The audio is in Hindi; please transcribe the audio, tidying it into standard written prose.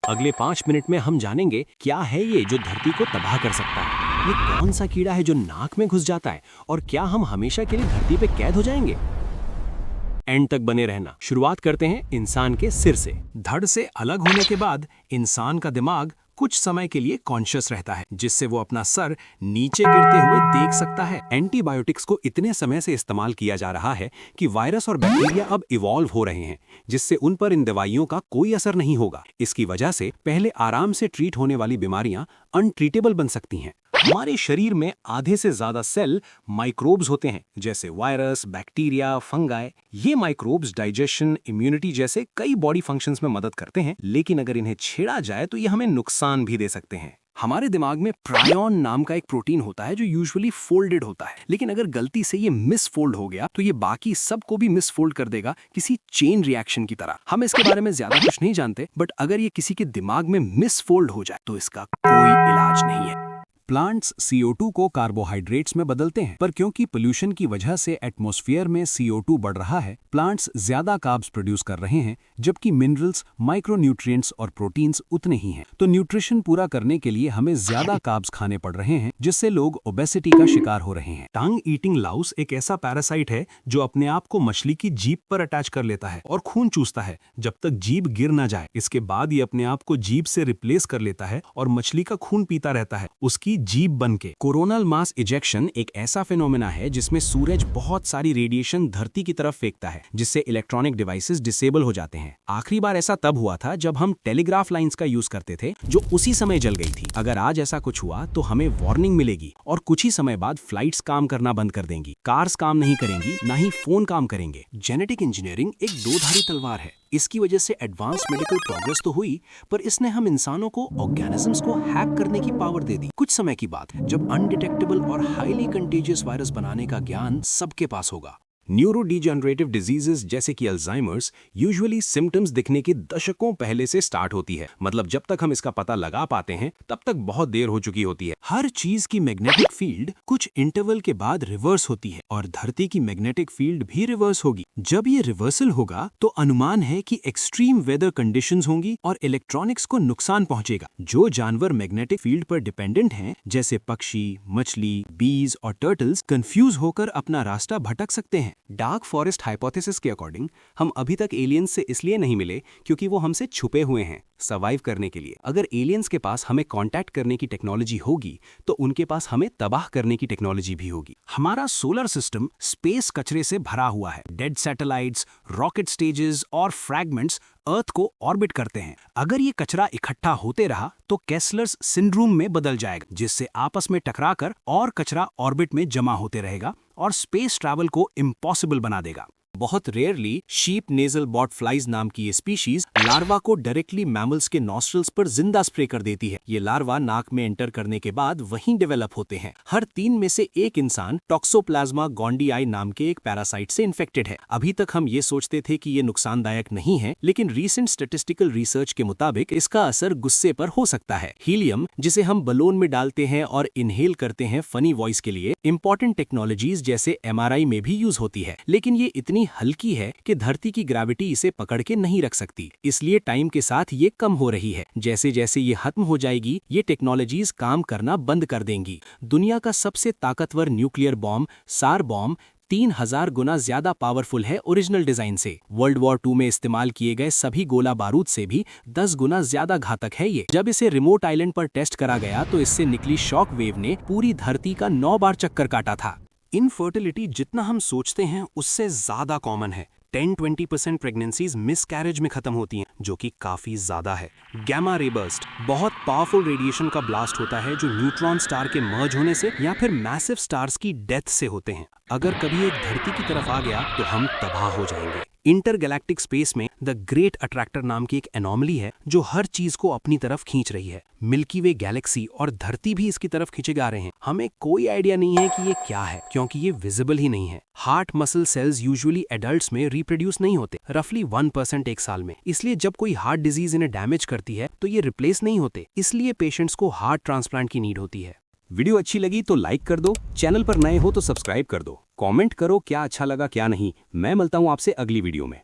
अगले 5 मिनट में हम जानेंगे क्या है ये जो धरती को तबाह कर सकता है। ये कौन सा कीड़ा है जो नाक में घुस जाता है और क्या हम हमेशा के लिए धरती पे कैद हो जाएंगे? एंड तक बने रहना। शुरुआत करते हैं इंसान के सिर से। धड़ से अलग होने के बाद इंसान का दिमाग कुछ समय के लिए कॉन्शियस रहता है, जिससे वो अपना सर नीचे गिरते हुए देख सकता है। एंटीबायोटिक्स को इतने समय से इस्तेमाल किया जा रहा है कि वायरस और बैक्टीरिया अब इवॉल्व हो रहे हैं, जिससे उन पर इन दवाइयों का कोई असर नहीं होगा। इसकी वजह से पहले आराम से ट्रीट होने वाली बीमारियां अनट्रीटेबल बन सकती हैं। हमारे शरीर में आधे से ज्यादा सेल माइक्रोब्स होते हैं, जैसे वायरस, बैक्टीरिया, फंगाई। ये माइक्रोब्स डाइजेशन, इम्यूनिटी जैसे कई बॉडी फंक्शंस में मदद करते हैं, लेकिन अगर इन्हें छेड़ा जाए तो ये हमें नुकसान भी दे सकते हैं। हमारे दिमाग में प्रायोन नाम का एक प्रोटीन होता है जो यूजुअली फोल्डेड होता है, लेकिन अगर गलती से ये मिसफोल्ड हो गया तो ये बाकी सबको भी मिसफोल्ड कर देगा, किसी चेन रिएक्शन की तरह। हम इसके बारे में ज्यादा कुछ नहीं जानते, बट अगर ये किसी के दिमाग में मिसफोल्ड हो जाए तो इसका कोई इलाज नहीं है। प्लांट्स CO2 को कार्बोहाइड्रेट्स में बदलते हैं, पर क्योंकि पोल्यूशन की वजह से एटमॉस्फेयर में CO2 बढ़ रहा है, प्लांट्स ज्यादा कार्ब्स प्रोड्यूस कर रहे हैं, जबकि मिनरल्स, माइक्रोन्यूट्रिएंट्स और प्रोटीन्स उतने ही हैं। तो न्यूट्रिशन पूरा करने के लिए हमें ज्यादा कार्ब्स खाने पड़ रहे हैं, जिससे लोग ओबेसिटी का शिकार हो रहे हैं। टंग ईटिंग लाउस एक ऐसा पैरासाइट है जो अपने आप को मछली की जीभ पर अटैच कर लेता है और खून चूसता है जब तक जीभ गिर ना जाए। इसके बाद ये अपने आप को जीभ से रिप्लेस कर लेता है और मछली का खून पीता रहता है, उसकी जीभ बनके। कोरोनल मास इजेक्शन एक ऐसा फिनोमेना है जिसमें सूरज बहुत सारी रेडिएशन धरती की तरफ फेंकता है, जिससे इलेक्ट्रॉनिक डिवाइसेस डिसेबल हो जाते हैं। आखिरी बार ऐसा तब हुआ था जब हम टेलीग्राफ लाइंस का यूज करते थे, जो उसी समय जल गई थी। अगर आज ऐसा कुछ हुआ तो हमें वार्निंग मिलेगी और कुछ ही समय बाद फ्लाइट्स काम करना बंद कर देंगी, कार्स काम नहीं करेंगी, ना ही फोन काम करेंगे। जेनेटिक इंजीनियरिंग एक दो-धारी तलवार है। इसकी वजह से एडवांस मेडिकल प्रोग्रेस तो हुई, पर इसने हम इंसानों को ऑर्गेनिजम्स को हैक करने की पावर दे दी। कुछ समय की बात है जब अनडिटेक्टेबल और हाईली कंटेजियस वायरस बनाने का ज्ञान सबके पास होगा। न्यूरोडिजेनरेटिव डिजीजेस जैसे कि अल्जाइमर्स यूजुअली सिम्टम्स दिखने के दशकों पहले से स्टार्ट होती है। मतलब जब तक हम इसका पता लगा पाते हैं तब तक बहुत देर हो चुकी होती है। हर चीज की मैग्नेटिक फील्ड कुछ इंटरवल के बाद रिवर्स होती है और धरती की मैग्नेटिक फील्ड भी रिवर्स होगी। जब ये रिवर्सल होगा तो अनुमान है कि एक्सट्रीम वेदर कंडीशंस होंगी और इलेक्ट्रॉनिक्स को नुकसान पहुंचेगा। जो जानवर मैग्नेटिक फील्ड पर डिपेंडेंट हैं, जैसे पक्षी, मछली, बीज और टर्टल्स, कंफ्यूज होकर अपना रास्ता भटक सकते हैं। डार्क फॉरेस्ट हाइपोथेसिस के अकॉर्डिंग हम अभी तक एलियंस से इसलिए नहीं मिले क्योंकि वो हमसे छुपे हुए हैं सर्वाइव करने के लिए। अगर एलियंस के पास हमें कांटेक्ट करने की टेक्नोलॉजी होगी तो उनके पास हमें तबाह करने की टेक्नोलॉजी भी होगी। हमारा सोलर सिस्टम स्पेस कचरे से भरा हुआ है। डेड सैटेलाइट्स, रॉकेट स्टेजेस और फ्रैगमेंट्स अर्थ को ऑर्बिट करते हैं। अगर ये कचरा इकट्ठा होते रहा तो केस्लर्स सिंड्रोम में बदल जाएगा, जिससे आपस में टकराकर और कचरा ऑर्बिट में जमा होते रहेगा और स्पेस ट्रैवल को इम्पॉसिबल बना देगा। बहुत rarely sheep nasal bot flies नाम की ये स्पीशीज लार्वा को डायरेक्टली मैमल्स के नॉस्ट्रल्स पर जिंदा स्प्रे कर देती है। ये लार्वा नाक में एंटर करने के बाद वहीं डेवलप होते हैं। हर 3 में से 1 इंसान टॉक्सोप्लाज्मा गोंडियाई नाम के एक पैरासाइट से इन्फेक्टेड है। अभी तक हम ये सोचते थे कि ये नुकसानदायक नहीं है, लेकिन रीसेंट स्टैटिस्टिकल रिसर्च के मुताबिक इसका असर गुस्से पर हो सकता है। हीलियम, जिसे हम बलून में डालते हैं और इनहेल करते हैं फनी वॉइस के लिए, इंपॉर्टेंट टेक्नोलॉजीज जैसे MRI में भी यूज होती है, लेकिन ये इतनी हल्की है कि धरती की ग्रेविटी इसे पकड़ के नहीं रख सकती। इसलिए टाइम के साथ ये कम हो रही है। जैसे जैसे ये खत्म हो जाएगी, ये टेक्नोलॉजीज काम करना बंद कर देंगी। दुनिया का सबसे ताकतवर न्यूक्लियर बॉम्ब, सार बॉम्ब, 3000 गुना ज्यादा पावरफुल है ओरिजिनल डिजाइन से। वर्ल्ड वॉर 2 में इस्तेमाल किए गए सभी गोला बारूद से भी 10 गुना ज्यादा घातक है ये। जब इसे रिमोट आइलैंड पर टेस्ट करा गया तो इससे निकली शॉक वेव ने पूरी धरती का 9 बार चक्कर काटा था। इनफर्टिलिटी जितना हम सोचते हैं उससे ज्यादा कॉमन है। 10-20% प्रेगनेंसीज मिसकैरेज में खत्म होती हैं, जो कि काफी ज्यादा है। गैमा रे बर्स्ट बहुत पावरफुल रेडिएशन का ब्लास्ट होता है जो न्यूट्रॉन स्टार के मर्ज होने से या फिर मैसिव स्टार्स की डेथ से होते हैं। अगर कभी एक धरती की तरफ आ गया तो हम तबाह हो जाएंगे। इंटरगैलेक्टिक स्पेस में द ग्रेट अट्रैक्टर नाम की एक एनॉमली है जो हर चीज को अपनी तरफ खींच रही है। मिल्की वे गैलेक्सी और धरती भी इसकी तरफ खींचे जा रहे हैं। हमें कोई आइडिया नहीं है कि ये क्या है, क्योंकि ये विजिबल ही नहीं है। Heart muscle cells usually adults में रिप्रोड्यूस नहीं होते, रफली 1% एक साल में। इसलिए जब कोई हार्ट डिजीज इन्हें डैमेज करती है तो ये रिप्लेस नहीं होते। इसलिए पेशेंट्स को हार्ट ट्रांसप्लांट की नीड होती है। वीडियो अच्छी लगी तो लाइक कर दो, चैनल पर नए हो तो सब्सक्राइब कर दो, कमेंट करो क्या अच्छा लगा क्या नहीं। मैं मिलता हूं आपसे अगली वीडियो में।